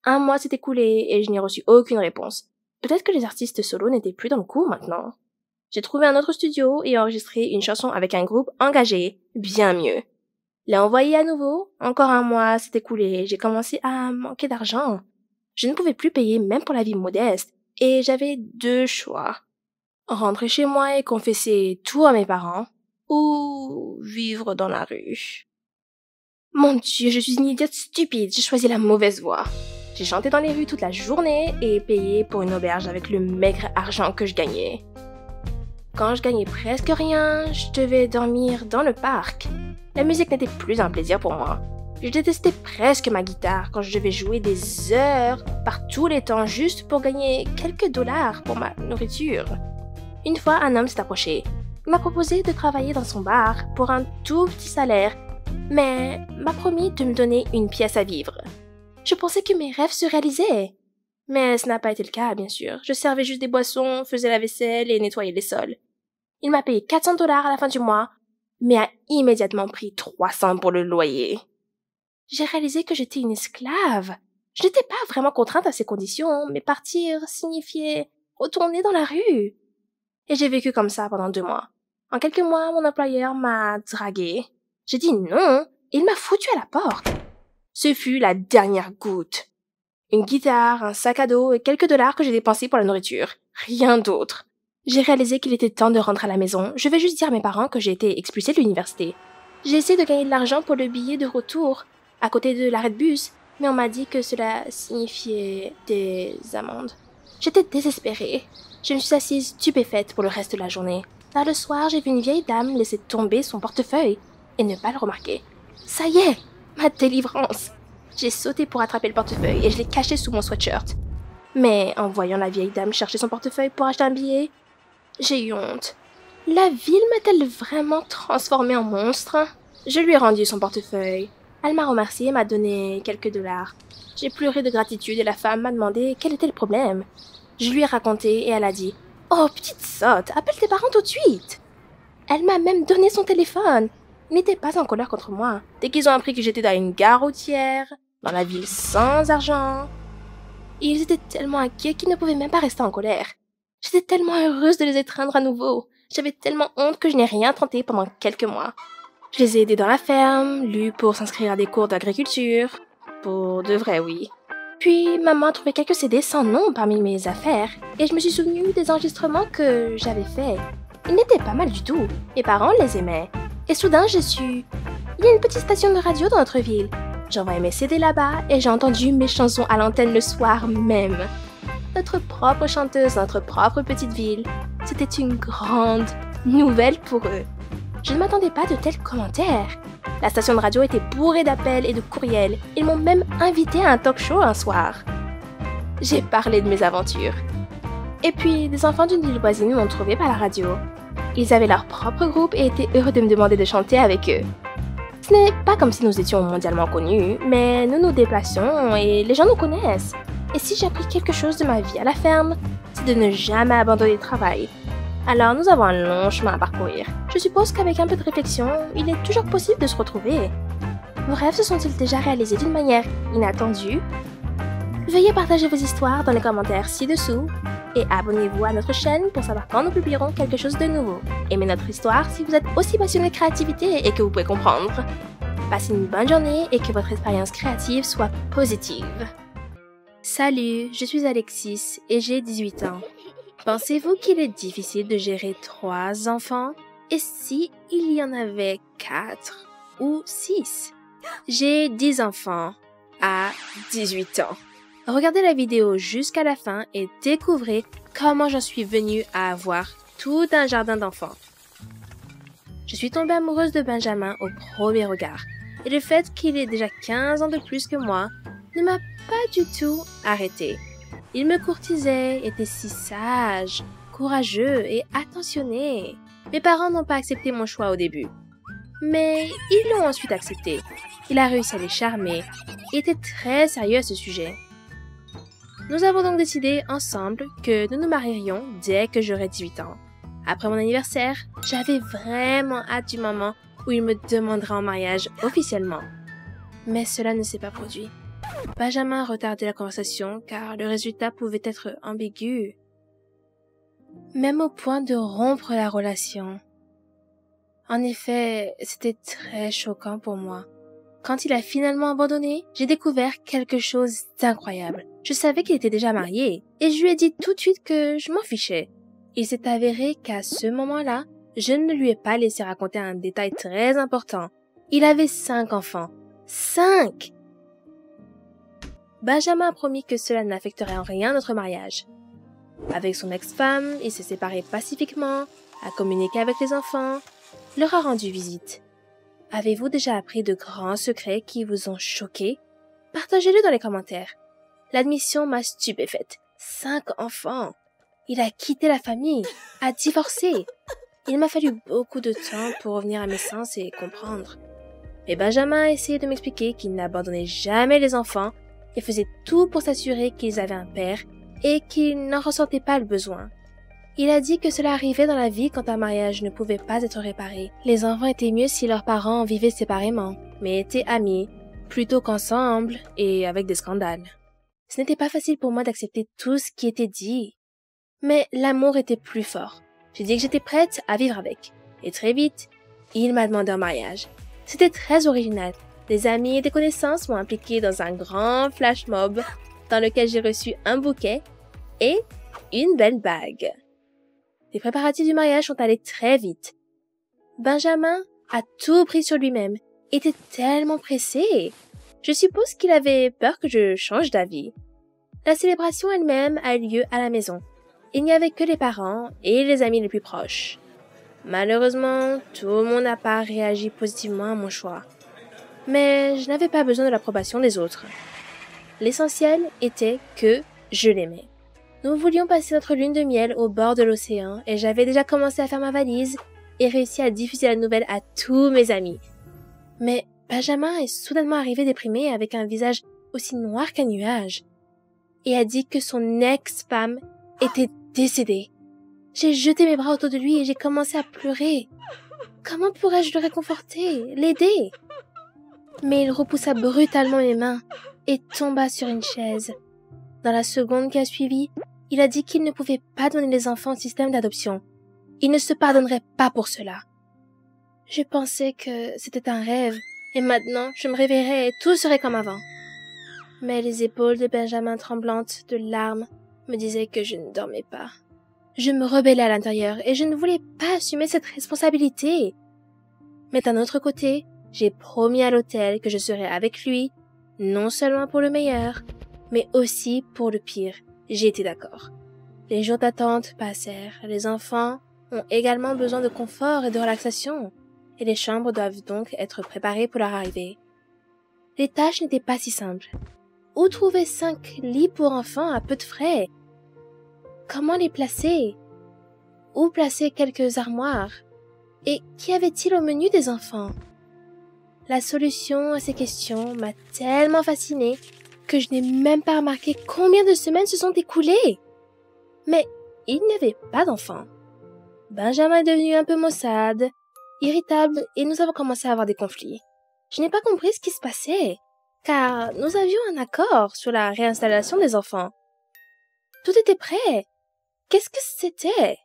Un mois s'est écoulé et je n'ai reçu aucune réponse. Peut-être que les artistes solos n'étaient plus dans le coup maintenant. J'ai trouvé un autre studio et enregistré une chanson avec un groupe engagé, bien mieux. L'ai envoyé à nouveau, encore un mois s'est écoulé, j'ai commencé à manquer d'argent. Je ne pouvais plus payer même pour la vie modeste, et j'avais deux choix. Rentrer chez moi et confesser tout à mes parents, ou vivre dans la rue. Mon Dieu, je suis une idiote stupide, j'ai choisi la mauvaise voie. J'ai chanté dans les rues toute la journée et payé pour une auberge avec le maigre argent que je gagnais. Quand je gagnais presque rien, je devais dormir dans le parc. La musique n'était plus un plaisir pour moi. Je détestais presque ma guitare quand je devais jouer des heures par tous les temps juste pour gagner quelques dollars pour ma nourriture. Une fois, un homme s'est approché. Il m'a proposé de travailler dans son bar pour un tout petit salaire, mais m'a promis de me donner une pièce à vivre. Je pensais que mes rêves se réalisaient. Mais ce n'a pas été le cas, bien sûr. Je servais juste des boissons, faisais la vaisselle et nettoyais les sols. Il m'a payé 400 $ à la fin du mois, mais a immédiatement pris 300 pour le loyer. J'ai réalisé que j'étais une esclave. Je n'étais pas vraiment contrainte à ces conditions, mais partir signifiait retourner dans la rue. Et j'ai vécu comme ça pendant 2 mois. En quelques mois, mon employeur m'a draguée. J'ai dit non, et il m'a foutu à la porte. Ce fut la dernière goutte. Une guitare, un sac à dos et quelques dollars que j'ai dépensés pour la nourriture. Rien d'autre. J'ai réalisé qu'il était temps de rentrer à la maison. Je vais juste dire à mes parents que j'ai été expulsée de l'université. J'ai essayé de gagner de l'argent pour le billet de retour, à côté de l'arrêt de bus, mais on m'a dit que cela signifiait des amendes. J'étais désespérée. Je me suis assise stupéfaite pour le reste de la journée. Tard le soir, j'ai vu une vieille dame laisser tomber son portefeuille et ne pas le remarquer. Ça y est, ma délivrance! J'ai sauté pour attraper le portefeuille et je l'ai caché sous mon sweatshirt. Mais en voyant la vieille dame chercher son portefeuille pour acheter un billet, j'ai eu honte. La ville m'a-t-elle vraiment transformée en monstre? Je lui ai rendu son portefeuille. Elle m'a remercié et m'a donné quelques dollars. J'ai pleuré de gratitude et la femme m'a demandé quel était le problème. Je lui ai raconté et elle a dit « Oh, petite sotte, appelle tes parents tout de suite !» Elle m'a même donné son téléphone. Ils n'étaient pas en colère contre moi. Dès qu'ils ont appris que j'étais dans une gare routière, dans la ville sans argent, ils étaient tellement inquiets qu'ils ne pouvaient même pas rester en colère. J'étais tellement heureuse de les étreindre à nouveau. J'avais tellement honte que je n'ai rien tenté pendant quelques mois. Je les ai aidés dans la ferme, lu pour s'inscrire à des cours d'agriculture. Pour de vrai, oui. Puis, maman a trouvé quelques CD sans nom parmi mes affaires, et je me suis souvenue des enregistrements que j'avais faits. Ils n'étaient pas mal du tout. Mes parents les aimaient. Et soudain, j'ai su... Il y a une petite station de radio dans notre ville. J'envoyais mes CD là-bas, et j'ai entendu mes chansons à l'antenne le soir même. Notre propre chanteuse, notre propre petite ville. C'était une grande nouvelle pour eux. Je ne m'attendais pas de tels commentaires. La station de radio était bourrée d'appels et de courriels. Ils m'ont même invité à un talk show un soir. J'ai parlé de mes aventures. Et puis, des enfants d'une ville voisine m'ont trouvé par la radio. Ils avaient leur propre groupe et étaient heureux de me demander de chanter avec eux. Ce n'est pas comme si nous étions mondialement connus, mais nous nous déplaçons et les gens nous connaissent. Et si j'ai appris quelque chose de ma vie à la ferme, c'est de ne jamais abandonner le travail. Alors nous avons un long chemin à parcourir. Je suppose qu'avec un peu de réflexion, il est toujours possible de se retrouver. Vos rêves se sont-ils déjà réalisés d'une manière inattendue? Veuillez partager vos histoires dans les commentaires ci-dessous et abonnez-vous à notre chaîne pour savoir quand nous publierons quelque chose de nouveau. Aimez notre histoire si vous êtes aussi passionné de créativité et que vous pouvez comprendre. Passez une bonne journée et que votre expérience créative soit positive. Salut, je suis Alexis et j'ai 18 ans. Pensez-vous qu'il est difficile de gérer 3 enfants? Et si il y en avait 4 ou 6? J'ai 10 enfants à 18 ans. Regardez la vidéo jusqu'à la fin et découvrez comment j'en suis venue à avoir tout un jardin d'enfants. Je suis tombée amoureuse de Benjamin au premier regard et le fait qu'il ait déjà 15 ans de plus que moi ne m'a pas du tout arrêtée. Il me courtisait, était si sage, courageux et attentionné. Mes parents n'ont pas accepté mon choix au début, mais ils l'ont ensuite accepté. Il a réussi à les charmer et était très sérieux à ce sujet. Nous avons donc décidé ensemble que nous nous marierions dès que j'aurais 18 ans. Après mon anniversaire, j'avais vraiment hâte du moment où il me demandera en mariage officiellement. Mais cela ne s'est pas produit. Benjamin retardait la conversation car le résultat pouvait être ambigu, même au point de rompre la relation. En effet, c'était très choquant pour moi. Quand il a finalement abandonné, j'ai découvert quelque chose d'incroyable. Je savais qu'il était déjà marié et je lui ai dit tout de suite que je m'en fichais. Il s'est avéré qu'à ce moment-là, je ne lui ai pas laissé raconter un détail très important. Il avait 5 enfants. 5! Benjamin a promis que cela n'affecterait en rien notre mariage. Avec son ex-femme, il s'est séparé pacifiquement, a communiqué avec les enfants, leur a rendu visite. Avez-vous déjà appris de grands secrets qui vous ont choqué? Partagez-le dans les commentaires. L'admission m'a stupéfaite. 5 enfants. Il a quitté la famille, a divorcé. Il m'a fallu beaucoup de temps pour revenir à mes sens et comprendre. Mais Benjamin a essayé de m'expliquer qu'il n'abandonnait jamais les enfants et faisait tout pour s'assurer qu'ils avaient un père et qu'ils n'en ressentaient pas le besoin. Il a dit que cela arrivait dans la vie quand un mariage ne pouvait pas être réparé. Les enfants étaient mieux si leurs parents vivaient séparément, mais étaient amis, plutôt qu'ensemble et avec des scandales. Ce n'était pas facile pour moi d'accepter tout ce qui était dit. Mais l'amour était plus fort. J'ai dit que j'étais prête à vivre avec. Et très vite, il m'a demandé en mariage. C'était très original. Des amis et des connaissances m'ont impliqué dans un grand flash mob dans lequel j'ai reçu un bouquet et une belle bague. Les préparatifs du mariage sont allés très vite. Benjamin a tout pris sur lui-même, était tellement pressé. Je suppose qu'il avait peur que je change d'avis. La célébration elle-même a eu lieu à la maison. Il n'y avait que les parents et les amis les plus proches. Malheureusement, tout le monde n'a pas réagi positivement à mon choix. Mais je n'avais pas besoin de l'approbation des autres. L'essentiel était que je l'aimais. Nous voulions passer notre lune de miel au bord de l'océan et j'avais déjà commencé à faire ma valise et réussi à diffuser la nouvelle à tous mes amis. Mais Benjamin est soudainement arrivé déprimé avec un visage aussi noir qu'un nuage et a dit que son ex-femme était décédée. J'ai jeté mes bras autour de lui et j'ai commencé à pleurer. Comment pourrais-je le réconforter, l'aider? Mais il repoussa brutalement mes mains et tomba sur une chaise. Dans la seconde qui a suivi, il a dit qu'il ne pouvait pas donner les enfants au système d'adoption. Il ne se pardonnerait pas pour cela. Je pensais que c'était un rêve, et maintenant je me réveillerais et tout serait comme avant. Mais les épaules de Benjamin tremblantes de larmes me disaient que je ne dormais pas. Je me rebellais à l'intérieur et je ne voulais pas assumer cette responsabilité. Mais d'un autre côté, j'ai promis à l'hôtel que je serais avec lui, non seulement pour le meilleur, mais aussi pour le pire. J'ai été d'accord. Les jours d'attente passèrent. Les enfants ont également besoin de confort et de relaxation, et les chambres doivent donc être préparées pour leur arrivée. Les tâches n'étaient pas si simples. où trouver 5 lits pour enfants à peu de frais? Comment les placer? Où placer quelques armoires? Et qu'y avait-il au menu des enfants? La solution à ces questions m'a tellement fascinée que je n'ai même pas remarqué combien de semaines se sont écoulées. Mais il n'y avait pas d'enfants. Benjamin est devenu un peu maussade, irritable, et nous avons commencé à avoir des conflits. Je n'ai pas compris ce qui se passait, car nous avions un accord sur la réinstallation des enfants. Tout était prêt. Qu'est-ce que c'était?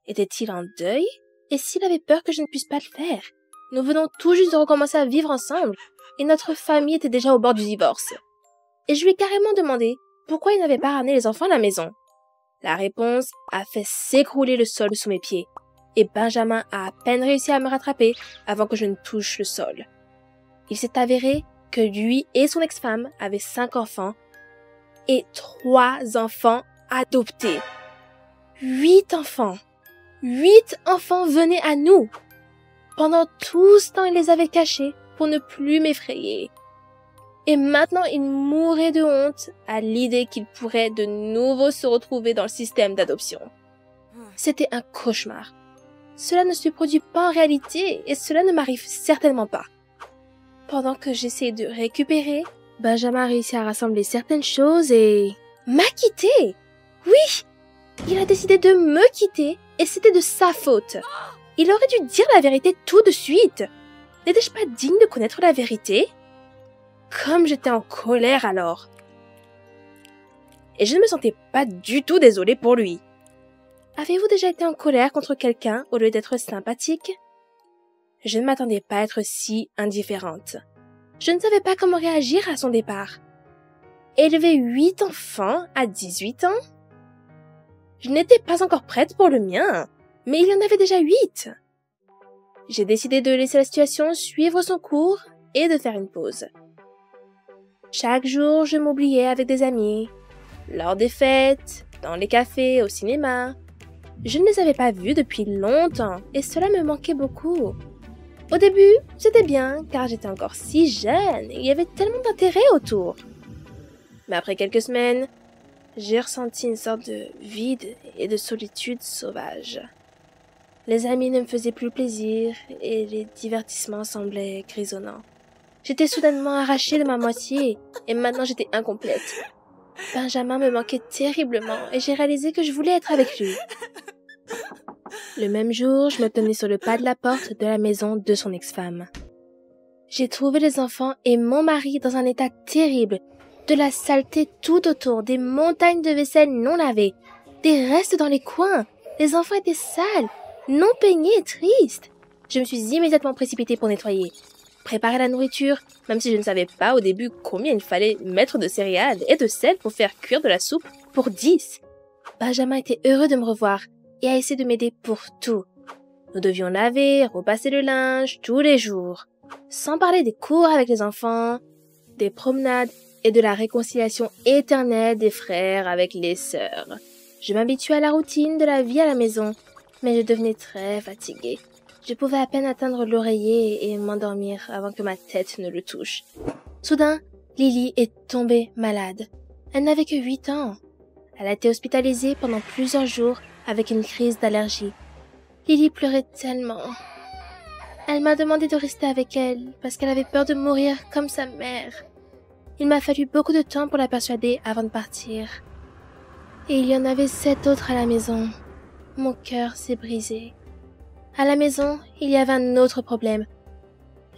Était-il en deuil? Et s'il avait peur que je ne puisse pas le faire? Nous venons tout juste de recommencer à vivre ensemble, et notre famille était déjà au bord du divorce. Et je lui ai carrément demandé pourquoi il n'avait pas ramené les enfants à la maison. La réponse a fait s'écrouler le sol sous mes pieds, et Benjamin a à peine réussi à me rattraper avant que je ne touche le sol. Il s'est avéré que lui et son ex-femme avaient 5 enfants, et 3 enfants adoptés. 8 enfants! 8 enfants venaient à nous! Pendant tout ce temps, il les avait cachés pour ne plus m'effrayer. Et maintenant, il mourait de honte à l'idée qu'il pourrait de nouveau se retrouver dans le système d'adoption. C'était un cauchemar. Cela ne se produit pas en réalité et cela ne m'arrive certainement pas. Pendant que j'essayais de récupérer, Benjamin a réussi à rassembler certaines choses et m'a quitté. Oui, il a décidé de me quitter et c'était de sa faute. Il aurait dû dire la vérité tout de suite. N'étais-je pas digne de connaître la vérité? Comme j'étais en colère alors. Et je ne me sentais pas du tout désolée pour lui. Avez-vous déjà été en colère contre quelqu'un au lieu d'être sympathique? Je ne m'attendais pas à être si indifférente. Je ne savais pas comment réagir à son départ. Élever 8 enfants à 18 ans? Je n'étais pas encore prête pour le mien, mais il y en avait déjà 8. J'ai décidé de laisser la situation suivre son cours et de faire une pause. Chaque jour, je m'oubliais avec des amis, lors des fêtes, dans les cafés, au cinéma. Je ne les avais pas vus depuis longtemps et cela me manquait beaucoup. Au début, c'était bien car j'étais encore si jeune et il y avait tellement d'intérêt autour. Mais après quelques semaines, j'ai ressenti une sorte de vide et de solitude sauvage. Les amis ne me faisaient plus plaisir et les divertissements semblaient grisonnants. J'étais soudainement arrachée de ma moitié et maintenant j'étais incomplète. Benjamin me manquait terriblement et j'ai réalisé que je voulais être avec lui. Le même jour, je me tenais sur le pas de la porte de la maison de son ex-femme. J'ai trouvé les enfants et mon mari dans un état terrible, de la saleté tout autour, des montagnes de vaisselle non lavée, des restes dans les coins. Les enfants étaient sales, non peignés et tristes. Je me suis immédiatement précipitée pour nettoyer. Préparer la nourriture, même si je ne savais pas au début combien il fallait mettre de céréales et de sel pour faire cuire de la soupe pour 10. Benjamin était heureux de me revoir et a essayé de m'aider pour tout. Nous devions laver, repasser le linge tous les jours, sans parler des cours avec les enfants, des promenades et de la réconciliation éternelle des frères avec les sœurs. Je m'habituais à la routine de la vie à la maison, mais je devenais très fatiguée. Je pouvais à peine atteindre l'oreiller et m'endormir avant que ma tête ne le touche. Soudain, Lily est tombée malade. Elle n'avait que 8 ans. Elle a été hospitalisée pendant plusieurs jours avec une crise d'allergie. Lily pleurait tellement. Elle m'a demandé de rester avec elle parce qu'elle avait peur de mourir comme sa mère. Il m'a fallu beaucoup de temps pour la persuader avant de partir. Et il y en avait 7 autres à la maison. Mon cœur s'est brisé. À la maison, il y avait un autre problème.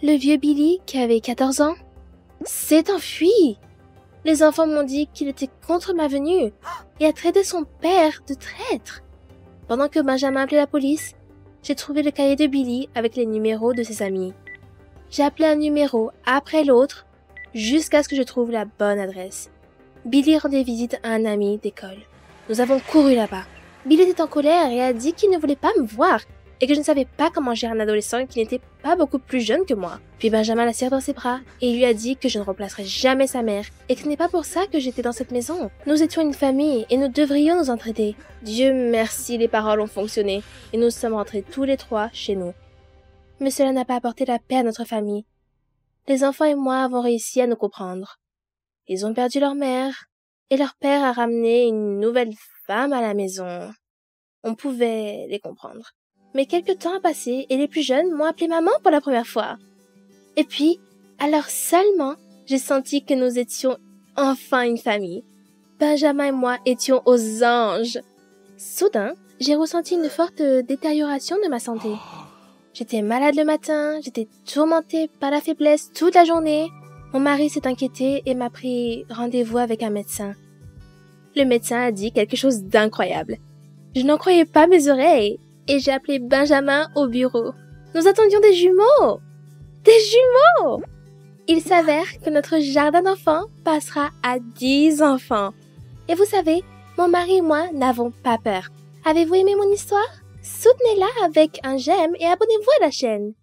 Le vieux Billy, qui avait 14 ans, s'est enfui. Les enfants m'ont dit qu'il était contre ma venue et a traité son père de traître. Pendant que Benjamin appelait la police, j'ai trouvé le cahier de Billy avec les numéros de ses amis. J'ai appelé un numéro après l'autre jusqu'à ce que je trouve la bonne adresse. Billy rendait visite à un ami d'école. Nous avons couru là-bas. Billy était en colère et a dit qu'il ne voulait pas me voir et que je ne savais pas comment gérer un adolescent qui n'était pas beaucoup plus jeune que moi. Puis Benjamin l'a serré dans ses bras et il lui a dit que je ne remplacerais jamais sa mère et que ce n'est pas pour ça que j'étais dans cette maison. Nous étions une famille et nous devrions nous entraider. Dieu merci, les paroles ont fonctionné et nous sommes rentrés tous les 3 chez nous. Mais cela n'a pas apporté la paix à notre famille. Les enfants et moi avons réussi à nous comprendre. Ils ont perdu leur mère et leur père a ramené une nouvelle femme à la maison. On pouvait les comprendre. Mais quelque temps a passé et les plus jeunes m'ont appelé maman pour la première fois. Et puis, alors seulement, j'ai senti que nous étions enfin une famille. Benjamin et moi étions aux anges. Soudain, j'ai ressenti une forte détérioration de ma santé. J'étais malade le matin, j'étais tourmentée par la faiblesse toute la journée. Mon mari s'est inquiété et m'a pris rendez-vous avec un médecin. Le médecin a dit quelque chose d'incroyable. Je n'en croyais pas mes oreilles et j'ai appelé Benjamin au bureau. Nous attendions des jumeaux! Des jumeaux! Il s'avère que notre jardin d'enfants passera à 10 enfants. Et vous savez, mon mari et moi n'avons pas peur. Avez-vous aimé mon histoire? Soutenez-la avec un j'aime et abonnez-vous à la chaîne.